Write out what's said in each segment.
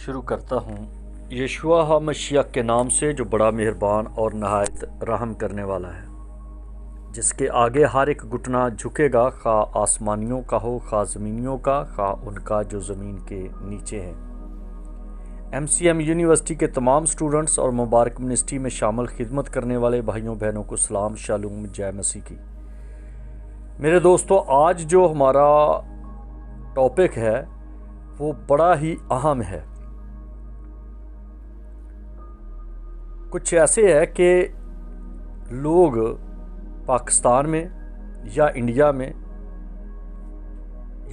شروع کرتا ہوں یشوع مشیح کے نام سے جو بڑا مہربان اور نہایت رحم کرنے والا ہے، جس کے آگے ہر ایک گھٹنا جھکے گا، خواہ آسمانیوں کا ہو خواہ زمینیوں کا، خواہ ان کا جو زمین کے نیچے ہیں۔ MCM یونیورسٹی کے تمام سٹوڈنٹس اور مبارک منسٹری میں شامل خدمت کرنے والے بھائیوں بہنوں کو سلام، شالوم، جے مسیح کی۔ میرے دوستو، آج جو ہمارا ٹاپک ہے وہ بڑا ہی اہم ہے۔ کچھ ایسے ہے کہ لوگ پاکستان میں یا انڈیا میں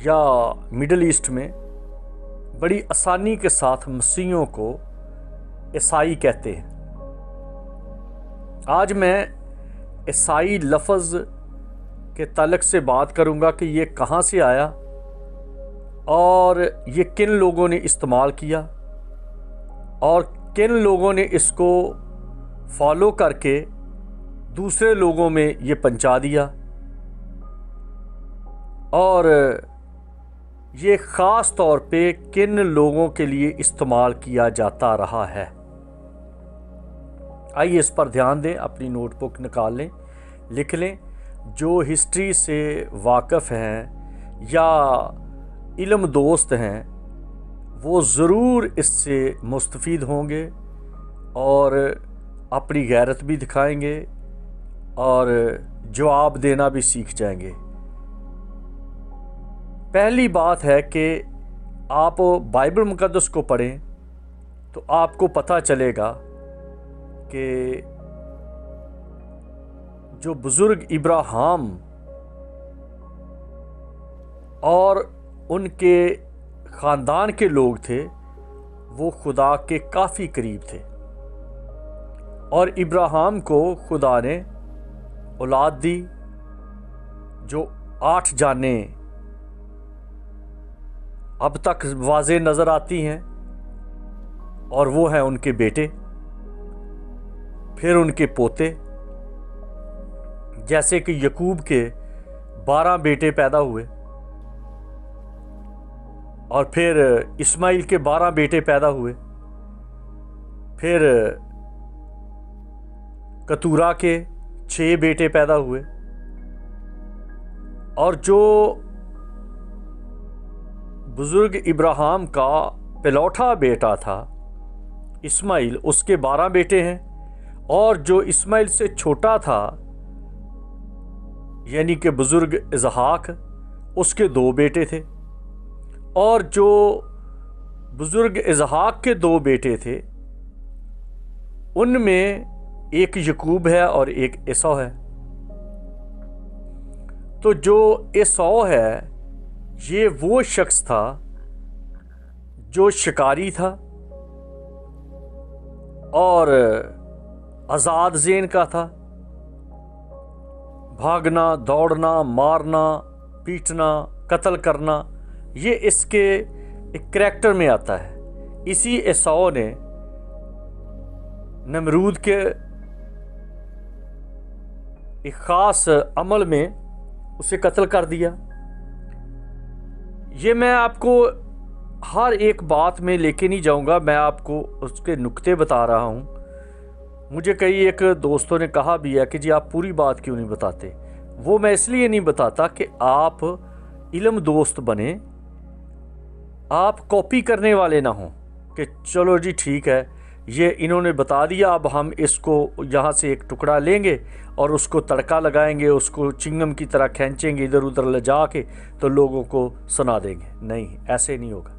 یا مڈل ایسٹ میں بڑی آسانی کے ساتھ مسیحیوں کو عیسائی کہتے ہیں۔ آج میں عیسائی لفظ کے تعلق سے بات کروں گا کہ یہ کہاں سے آیا اور یہ کن لوگوں نے استعمال کیا اور کن لوگوں نے اس کو فالو کر کے دوسرے لوگوں میں یہ پہنچا دیا، اور یہ خاص طور پہ کن لوگوں کے لیے استعمال کیا جاتا رہا ہے۔ آئیے اس پر دھیان دیں، اپنی نوٹ بک نکال لیں، لکھ لیں۔ جو ہسٹری سے واقف ہیں یا علم دوست ہیں وہ ضرور اس سے مستفید ہوں گے اور اپنی غیرت بھی دکھائیں گے اور جواب دینا بھی سیکھ جائیں گے۔ پہلی بات ہے کہ آپ بائبل مقدس کو پڑھیں تو آپ کو پتہ چلے گا کہ جو بزرگ ابراہیم اور ان کے خاندان کے لوگ تھے وہ خدا کے کافی قریب تھے، اور ابراہیم کو خدا نے اولاد دی جو 8 جانیں اب تک واضح نظر آتی ہیں، اور وہ ہیں ان کے بیٹے، پھر ان کے پوتے، جیسے کہ یعقوب کے 12 بیٹے پیدا ہوئے، اور پھر اسماعیل کے 12 بیٹے پیدا ہوئے، پھر کتورا کے 6 بیٹے پیدا ہوئے، اور جو بزرگ ابراہیم کا پلوٹا بیٹا تھا اسماعیل، اس کے 12 بیٹے ہیں، اور جو اسماعیل سے چھوٹا تھا یعنی کہ بزرگ اسحاق، اس کے 2 بیٹے تھے، اور جو بزرگ اسحاق کے 2 بیٹے تھے ان میں ایک یعقوب ہے اور ایک عیسو ہے۔ تو جو عیسو ہے یہ وہ شخص تھا جو شکاری تھا اور آزاد ذہن کا تھا، بھاگنا، دوڑنا، مارنا، پیٹنا، قتل کرنا، یہ اس کے ایک کریکٹر میں آتا ہے۔ اسی عیسو نے نمرود کے ایک خاص عمل میں اسے قتل کر دیا۔ یہ میں آپ کو ہر ایک بات میں لے کے نہیں جاؤں گا، میں آپ کو اس کے نکتے بتا رہا ہوں۔ مجھے کئی ایک دوستوں نے کہا بھی ہے کہ جی آپ پوری بات کیوں نہیں بتاتے؟ وہ میں اس لیے نہیں بتاتا کہ آپ علم دوست بنیں، آپ کاپی کرنے والے نہ ہوں کہ چلو جی ٹھیک ہے یہ انہوں نے بتا دیا، اب ہم اس کو یہاں سے ایک ٹکڑا لیں گے اور اس کو تڑکا لگائیں گے، اس کو چنگم کی طرح کھینچیں گے ادھر ادھر لے جا کے تو لوگوں کو سنا دیں گے۔ نہیں، ایسے نہیں ہوگا۔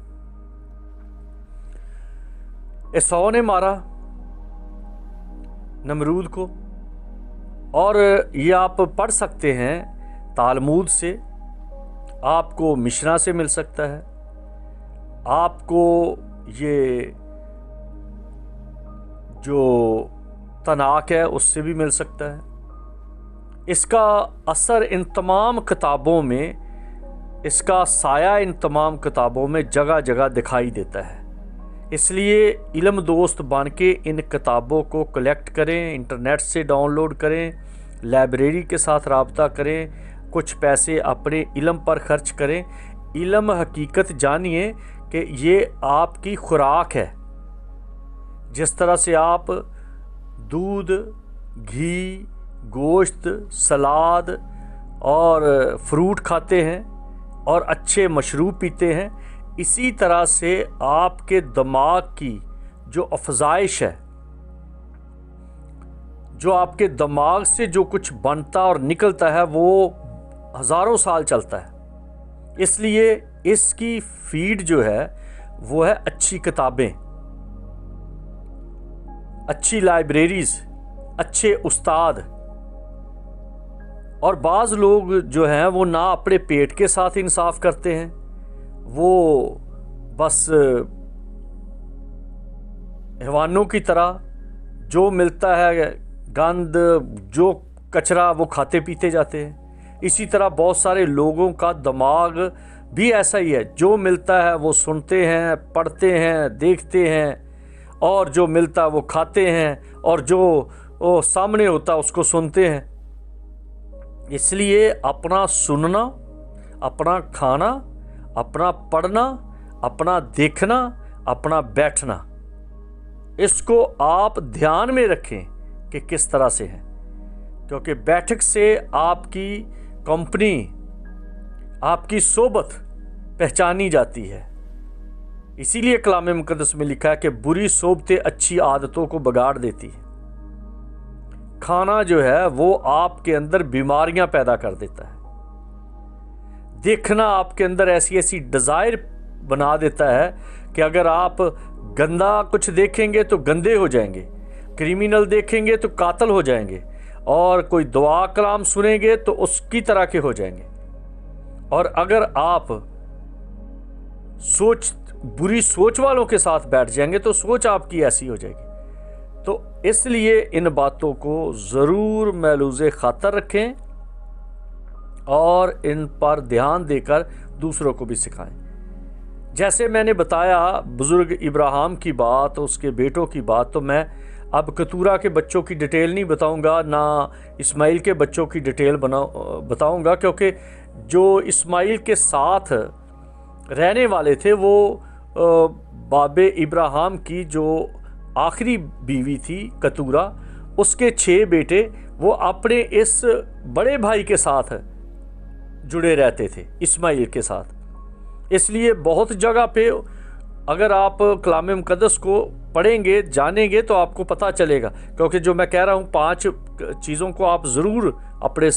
عیسو نے مارا نمرود کو، اور یہ آپ پڑھ سکتے ہیں تالمود سے، آپ کو مشنا سے مل سکتا ہے، آپ کو یہ جو تناک ہے اس سے بھی مل سکتا ہے۔ اس کا اثر ان تمام کتابوں میں، اس کا سایہ ان تمام کتابوں میں جگہ جگہ دکھائی دیتا ہے۔ اس لیے علم دوست بن کے ان کتابوں کو کلیکٹ کریں، انٹرنیٹ سے ڈاؤن لوڈ کریں، لائبریری کے ساتھ رابطہ کریں، کچھ پیسے اپنے علم پر خرچ کریں، علم حقیقت جانیے کہ یہ آپ کی خوراک ہے. جس طرح سے آپ دودھ، گھی، گوشت، سلاد اور فروٹ کھاتے ہیں اور اچھے مشروب پیتے ہیں، اسی طرح سے آپ کے دماغ کی جو افزائش ہے، جو آپ کے دماغ سے جو کچھ بنتا اور نکلتا ہے وہ ہزاروں سال چلتا ہے. اس لیے اس کی فیڈ جو ہے وہ ہے اچھی کتابیں، اچھی لائبریریز، اچھے استاد. اور بعض لوگ جو ہیں وہ نہ اپنے پیٹ کے ساتھ انصاف کرتے ہیں، وہ بس حیوانوں کی طرح جو ملتا ہے گند، جو کچرا، وہ کھاتے پیتے جاتے ہیں. اسی طرح بہت سارے لوگوں کا دماغ بھی ایسا ہی ہے، جو ملتا ہے وہ سنتے ہیں، پڑھتے ہیں، دیکھتے ہیں، اور جو ملتا ہے وہ کھاتے ہیں، اور جو سامنے ہوتا ہے اس کو سنتے ہیں. اس لیے اپنا سننا، اپنا کھانا، اپنا پڑھنا، اپنا دیکھنا، اپنا بیٹھنا، اس کو آپ دھیان میں رکھیں کہ کس طرح سے ہے. کیونکہ بیٹھک سے آپ کی کمپنی، آپ کی صحبت پہچانی جاتی ہے. اسی لیے کلام مقدس میں لکھا ہے کہ بری صحبتیں اچھی عادتوں کو بگاڑ دیتی ہیں. کھانا جو ہے وہ آپ کے اندر بیماریاں پیدا کر دیتا ہے. دیکھنا آپ کے اندر ایسی ایسی ڈیزائر بنا دیتا ہے کہ اگر آپ گندا کچھ دیکھیں گے تو گندے ہو جائیں گے، کریمنل دیکھیں گے تو قاتل ہو جائیں گے، اور کوئی دعا کلام سنیں گے تو اس کی طرح کے ہو جائیں گے. اور اگر آپ بری سوچ والوں کے ساتھ بیٹھ جائیں گے تو سوچ آپ کی ایسی ہو جائے گی. تو اس لیے ان باتوں کو ضرور محلوظ خاطر رکھیں اور ان پر دھیان دے کر دوسروں کو بھی سکھائیں. جیسے میں نے بتایا بزرگ ابراہیم کی بات، اس کے بیٹوں کی بات، تو میں اب کتورہ کے بچوں کی ڈیٹیل نہیں بتاؤں گا، نہ اسماعیل کے بچوں کی ڈیٹیل بتاؤں گا، کیونکہ جو اسماعیل کے ساتھ رہنے والے تھے وہ باب ابراہیم کی جو آخری بیوی تھی کتورہ، اس کے 6 بیٹے وہ اپنے اس بڑے بھائی کے ساتھ جڑے رہتے تھے، اسماعیل کے ساتھ. اس لیے بہت جگہ پہ اگر آپ کلام مقدس کو پڑھیں گے، جانیں گے، تو آپ کو پتہ چلے گا. کیونکہ جو میں کہہ رہا ہوں 5 چیزوں کو آپ ضرور اپنے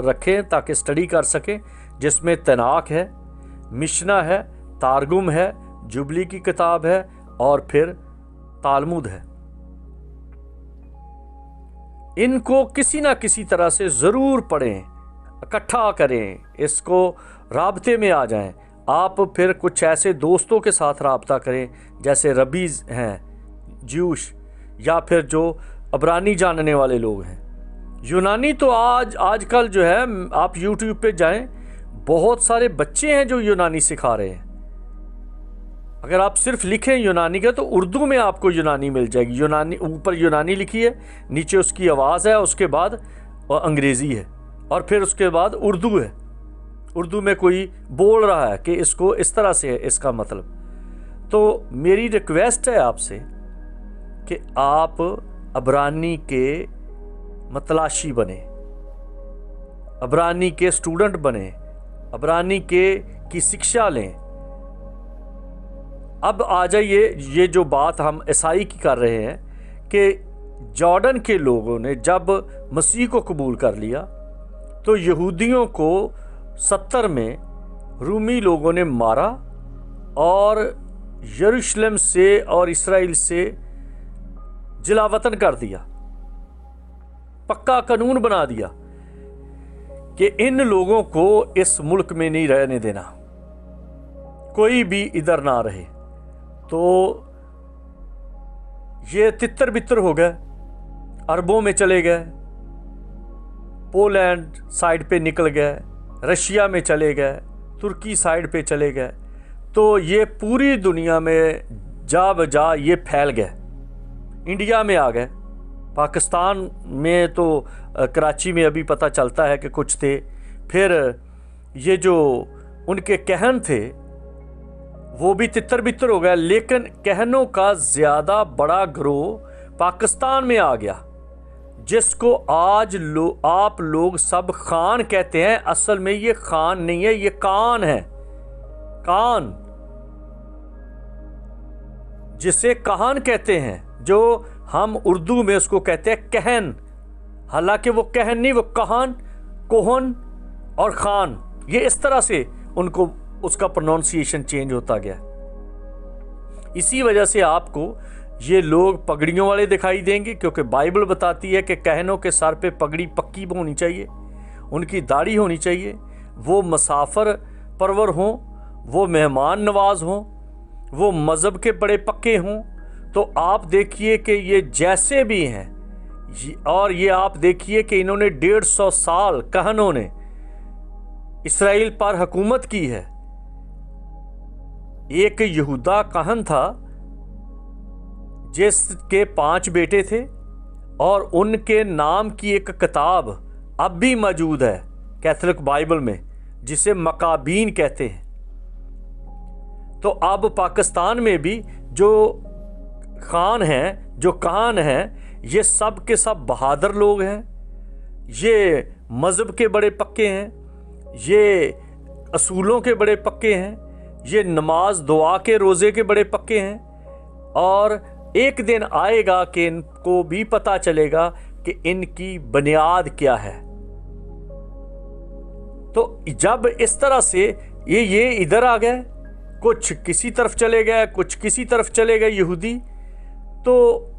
رکھیں تاکہ اسٹڈی کر سکیں، جس میں تناک ہے، مشنا ہے، تارگم ہے، جبلی کی کتاب ہے، اور پھر تالمود ہے. ان کو کسی نہ کسی طرح سے ضرور پڑھیں، اکٹھا کریں، اس کو رابطے میں آ جائیں. آپ پھر کچھ ایسے دوستوں کے ساتھ رابطہ کریں جیسے ربیز ہیں، جیوش، یا پھر جو عبرانی جاننے والے لوگ ہیں. یونانی تو آج کل جو ہے آپ یوٹیوب پہ جائیں، بہت سارے بچے ہیں جو یونانی سکھا رہے ہیں. اگر آپ صرف لکھیں یونانی کا تو اردو میں آپ کو یونانی مل جائے گی. یونانی اوپر یونانی لکھی ہے، نیچے اس کی آواز ہے، اس کے بعد انگریزی ہے، اور پھر اس کے بعد اردو ہے. اردو میں کوئی بول رہا ہے کہ اس کو اس طرح سے ہے اس کا مطلب. تو میری ریکویسٹ ہے آپ سے کہ آپ عبرانی کے متلاشی بنیں، عبرانی کے اسٹوڈنٹ بنیں، عبرانی کی سکشا لیں. اب آ جائیے، یہ جو بات ہم عیسائی کی کر رہے ہیں کہ جارڈن کے لوگوں نے جب مسیح کو قبول کر لیا تو یہودیوں کو 70 میں رومی لوگوں نے مارا اور یروشلم سے اور اسرائیل سے جلا وطن کر دیا. پکا قانون بنا دیا کہ ان لوگوں کو اس ملک میں نہیں رہنے دینا، کوئی بھی ادھر نہ رہے. تو یہ تتر بتر ہو گئے، عربوں میں چلے گئے، پولینڈ سائڈ پہ نکل گئے، رشیا میں چلے گئے، ترکی سائڈ پہ چلے گئے. تو یہ پوری دنیا میں جا بجا یہ پھیل گئے. انڈیا میں آ گئے، پاکستان میں تو کراچی میں ابھی پتہ چلتا ہے کہ کچھ تھے. پھر یہ جو उनके कहन थे वो भी तितर बितर हो गया, लेकिन कहनों का ज़्यादा बड़ा गिरोह पाकिस्तान में आ गया, जिसको आज आप लोग सब खान कहते हैं। असल में ये खान नहीं है, ये कान है, कान, जिसे कहान कहते हैं, जो हम उर्दू में उसको कहते हैं कहन। हालांकि वो कहन नहीं, वो कहान, कोहन और खान, ये इस तरह से उनको उसका प्रोनाउंसिएशन चेंज होता गया। इसी वजह से आपको ये लोग पगड़ियों वाले दिखाई देंगे, क्योंकि बाइबल बताती है कि कहनों के सर पे पगड़ी पक्की होनी चाहिए, उनकी दाढ़ी होनी चाहिए, वो मुसाफिर परवर हों, वो मेहमान नवाज हों, वो मज़हब के बड़े पक्के हों। तो आप देखिए कि ये जैसे भी हैं, और ये आप देखिए कि इन्होंने 150 साल कहनों ने इसराइल पर हुकूमत की है। एक यहूदा कहन था जिसके 5 बेटे थे, और उनके नाम की एक किताब अब भी मौजूद है कैथोलिक बाइबल में, जिसे मकाबीन कहते हैं। तो अब पाकिस्तान में भी जो खान हैं, जो कहान हैं, ये सब के सब बहादुर लोग हैं, ये मज़हब के बड़े पक्के हैं, ये असूलों के बड़े पक्के हैं, ये नमाज दुआ के रोज़े के बड़े पक्के हैं। और एक दिन आएगा कि इनको भी पता चलेगा कि इनकी बुनियाद क्या है। तो जब इस तरह से ये इधर आ गए, कुछ किसी तरफ चले गए, कुछ किसी तरफ चले गए यहूदी, तो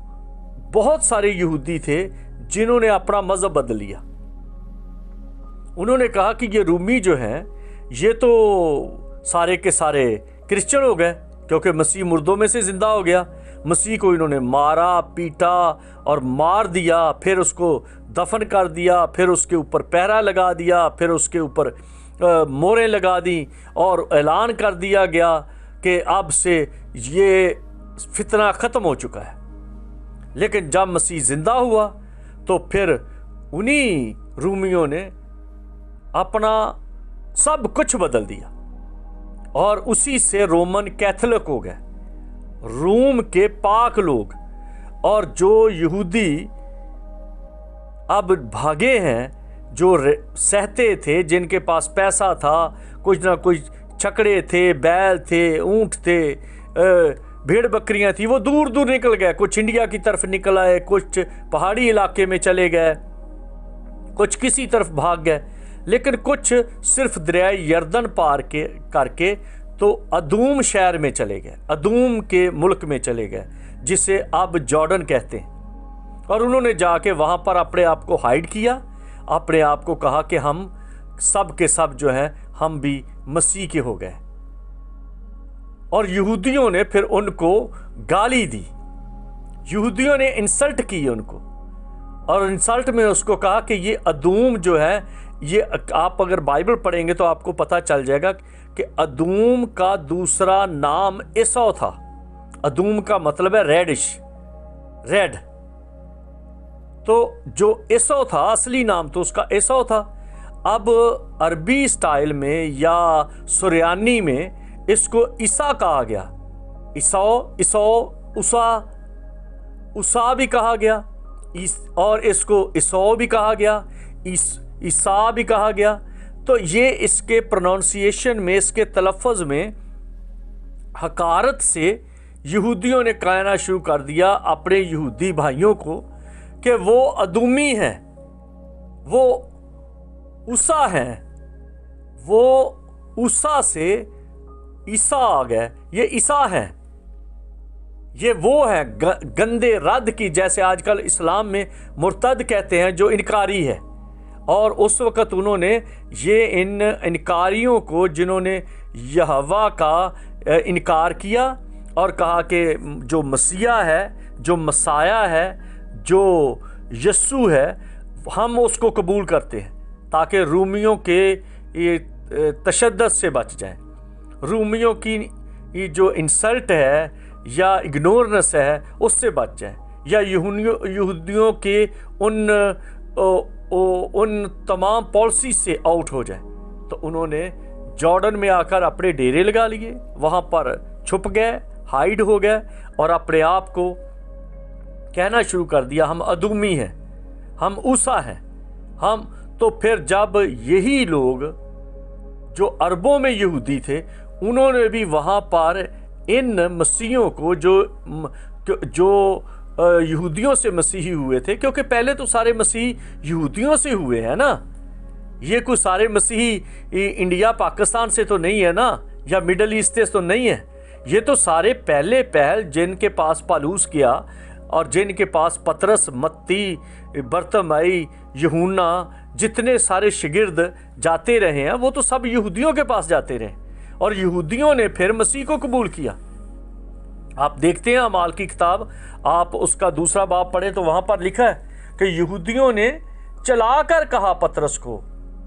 बहुत सारे यहूदी थे जिन्होंने अपना मज़हब बदल लिया। उन्होंने कहा कि ये रूमी जो हैं ये तो सारे के सारे क्रिश्चियन हो गए, क्योंकि मसीह मुर्दों में से ज़िंदा हो गया। मसीह को इन्होंने मारा, पीटा और मार दिया, फिर उसको दफन कर दिया, फिर उसके ऊपर पहरा लगा दिया, फिर उसके ऊपर मोहरें लगा दी, और ऐलान कर दिया गया कि अब से ये फितना ख़त्म हो चुका है। लेकिन जब मसीह ज़िंदा हुआ तो फिर उन्हीं रूमियों ने अपना सब कुछ बदल दिया, और उसी से रोमन कैथोलिक हो गए, रोम के पाक लोग। और जो यहूदी अब भागे हैं, जो सहते थे, जिनके पास पैसा था, कुछ ना कुछ छकड़े थे, बैल थे, ऊंट थे, भेड़ बकरियां थी, वो दूर दूर निकल गए। कुछ इंडिया की तरफ निकल आए, कुछ पहाड़ी इलाके में चले गए, कुछ किसी तरफ भाग गए, लेकिन कुछ सिर्फ दरिया यर्दन पार करके तो अदूम शहर में चले गए, अदूम के मुल्क में चले गए, जिसे अब जॉर्डन कहते हैं। और उन्होंने जाके वहाँ पर अपने आप को हाइड किया, अपने आप को कहा कि हम सब के सब जो हैं हम भी मसीह के हो गए। और यहूदियों ने फिर उनको गाली दी, यहूदियों ने इंसल्ट की उनको, और इंसल्ट में उसको कहा कि ये अदूम जो है, ये आप अगर बाइबल पढ़ेंगे तो आपको पता चल जाएगा कि अदूम का दूसरा नाम एसौ था। अदूम का मतलब है रेडिश, रेड। तो जो एसौ था, असली नाम तो उसका एसौ था। अब अरबी स्टाइल में या सुरयानी में इसको ईसा कहा गया, ईसौ, इसौ, उसा, उसा भी कहा गया, और इसको इसौ भी कहा गया, ईसा भी कहा गया। तो ये इसके प्रोनाउंसिएशन में, इसके तलफ़्फ़ुज़ में हकारत से यहूदियों ने कहना शुरू कर दिया अपने यहूदी भाइयों को कि वो अदूमी हैं, वो उसा हैं, वो उसा से ईसा आ गए, ये ईसा हैं, ये वो हैं गंदे रद की, जैसे आजकल इस्लाम में मुर्तद कहते हैं, जो इनकारी है। और उस वक़्त उन्होंने ये इन इनकारियों को, जिन्होंने यहोवा का इनकार किया और कहा कि जो मसीहा है, जो मसाया है, जो यस्सु है, हम उसको कबूल करते हैं ताकि रूमियों के ये तशद्दुद से बच जाएं। रूमियों की ये जो इंसल्ट है या इग्नोरेंस है उससे बच जाएं, या यहूदियों के उन तमाम पॉलिसी से आउट हो जाए। तो उन्होंने जॉर्डन में आकर अपने डेरे लगा लिए, वहाँ पर छुप गए, हाइड हो गए और अपने आप को कहना शुरू कर दिया हम अदूमी हैं, हम ऊसा हैं, हम। तो फिर जब यही लोग जो अरबों में यहूदी थे, उन्होंने भी वहाँ पर इन मसीहों को जो यहूदियों से मसीही हुए थे, क्योंकि पहले तो सारे मसीही यहूदियों से हुए हैं ना, ये कोई सारे मसीही इंडिया पाकिस्तान से तो नहीं है ना, या मिडल ईस्ट से तो नहीं है। ये तो सारे पहल जिनके पास पालूस गया और जिनके पास पतरस, मत्ती, बरतमाई, यूहन्ना, जितने सारे शिगिर्द जाते रहे हैं, वो तो सब यहूदियों के पास जाते रहे और यहूदियों ने फिर मसीह को कबूल किया। आप देखते हैं अमाल की किताब, आप उसका 2 बाब पढ़े तो वहाँ पर लिखा है कि यहूदियों ने चलाकर कहा पतरस को,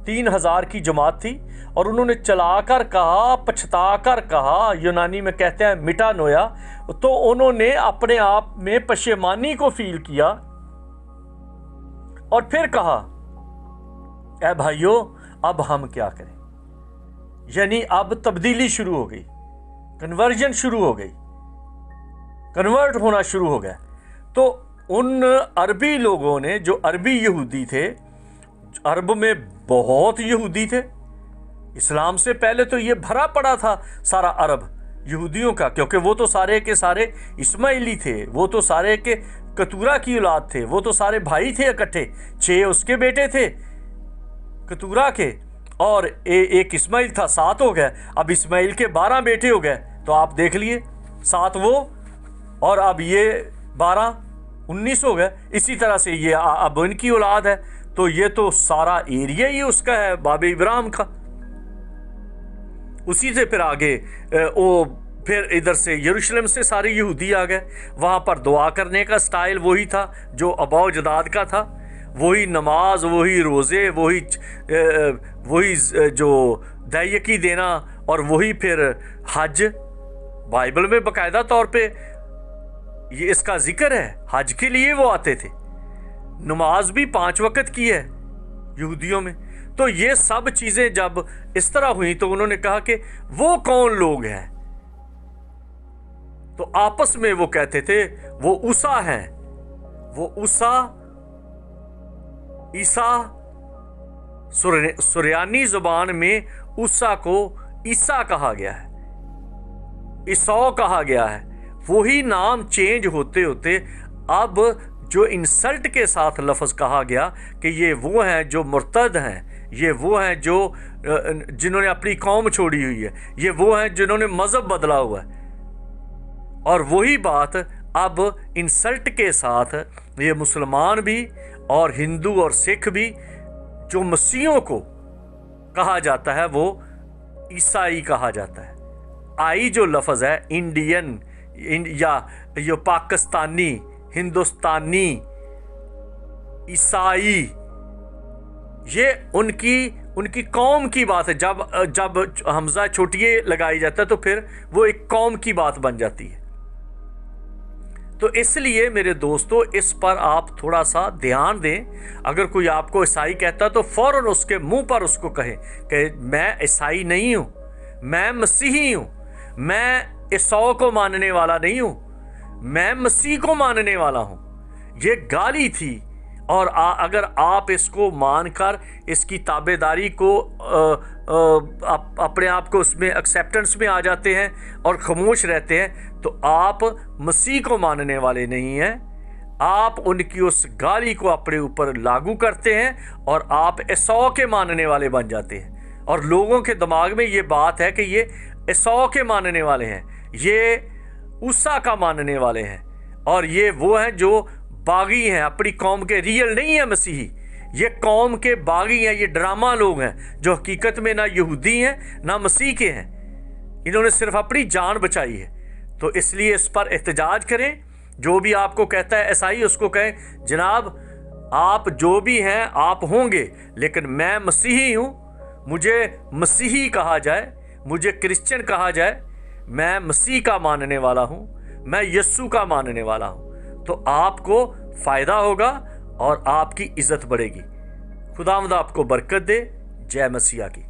3000 की जमात थी और उन्होंने चलाकर कहा, पछताकर कहा, यूनानी में कहते हैं मिटा नोया, तो उन्होंने अपने आप में पशेमानी को फील किया और फिर कहा, ऐ भाइयों अब हम क्या करें। यानी अब तब्दीली शुरू हो गई, कन्वर्जन शुरू हो गई, कन्वर्ट होना शुरू हो गया। तो उन अरबी लोगों ने, जो अरबी यहूदी थे, अरब में बहुत यहूदी थे, इस्लाम से पहले तो ये भरा पड़ा था सारा अरब यहूदियों का, क्योंकि वो तो सारे के सारे इस्माइली थे, वो तो सारे के कतूरा की औलाद थे, वो तो सारे भाई थे इकट्ठे, 6 उसके बेटे थे कतूरा के और एक इस्माइल था, 7 हो गए। अब इस्माइल के 12 बेटे हो गए, तो आप देख लिए 7 वो और अब ये 12, 19 हो गए। इसी तरह से ये अब इनकी औलाद है, तो ये तो सारा एरिया ही उसका है, बाबे इब्राहिम का। उसी से फिर आगे फिर इधर से यरूशलेम से सारे यहूदी आ गए। वहाँ पर दुआ करने का स्टाइल वही था जो अबाव जदाद का था, वही नमाज, वही रोज़े, वही जो दैयकी देना और वही फिर हज। बाइबल में बाकायदा तौर पे ये इसका जिक्र है, हज के लिए वो आते थे। नमाज भी 5 वक्त की है यहूदियों में। तो ये सब चीज़ें जब इस तरह हुई तो उन्होंने कहा कि वो कौन लोग हैं, तो आपस में वो कहते थे वो ऊसा हैं, वो ऊसा, ईसा, सुरयानी जुबान में ऊसा को ईसा कहा गया है, ईसौ कहा गया है। वही नाम चेंज होते होते अब जो इंसल्ट के साथ लफ्ज़ कहा गया कि ये वो हैं जो मुर्तद हैं, ये वो हैं जो जिन्होंने अपनी कौम छोड़ी हुई है, ये वो हैं जिन्होंने मज़हब बदला हुआ है। और वही बात अब इंसल्ट के साथ ये मुसलमान भी और हिंदू और सिख भी, जो मसीहों को कहा जाता है वो ईसाई कहा जाता है। आई जो लफ्ज़ है इंडियन या ये पाकिस्तानी, हिंदुस्तानी, ईसाई, ये उनकी कौम की बात है। जब हमजा छोटिए लगाई जाता है तो फिर वो एक कौम की बात बन जाती है। तो इसलिए मेरे दोस्तों इस पर आप थोड़ा सा ध्यान दें। अगर कोई आपको ईसाई कहता तो फौरन उसके मुंह पर उसको कहें कि मैं ईसाई नहीं हूँ, मैं मसीही हूँ, मैं ईसौ को मानने वाला नहीं हूँ, मैं मसीह को मानने वाला हूँ। ये गाली थी और अगर आप इसको मानकर इसकी ताबेदारी को अपने आप को उसमें एक्सेप्टेंस में आ जाते हैं और खामोश रहते हैं तो आप मसीह को मानने वाले नहीं हैं। आप उनकी उस गाली को अपने ऊपर लागू करते हैं और आप ईसौ के मानने वाले बन जाते हैं। और लोगों के दिमाग में ये बात है कि ये ईसौ के मानने वाले हैं, ये ऊसा का मानने वाले हैं और ये वो हैं जो बागी हैं, अपनी कौम के। रियल नहीं है मसीही, ये कौम के बागी हैं, ये ड्रामा लोग हैं जो हकीकत में ना यहूदी हैं ना मसीह के हैं। इन्होंने सिर्फ अपनी जान बचाई है। तो इसलिए इस पर एहतजाज करें। जो भी आपको कहता है ईसाई, उसको कहें जनाब आप जो भी हैं आप होंगे, लेकिन मैं मसीही हूँ, मुझे मसीही कहा जाए, मुझे क्रिश्चियन कहा जाए, मैं मसीह का मानने वाला हूँ, मैं यस्सु का मानने वाला हूँ। तो आपको फ़ायदा होगा और आपकी इज़्ज़त बढ़ेगी। खुदावंद आपको बरकत दे। जय मसीहा की।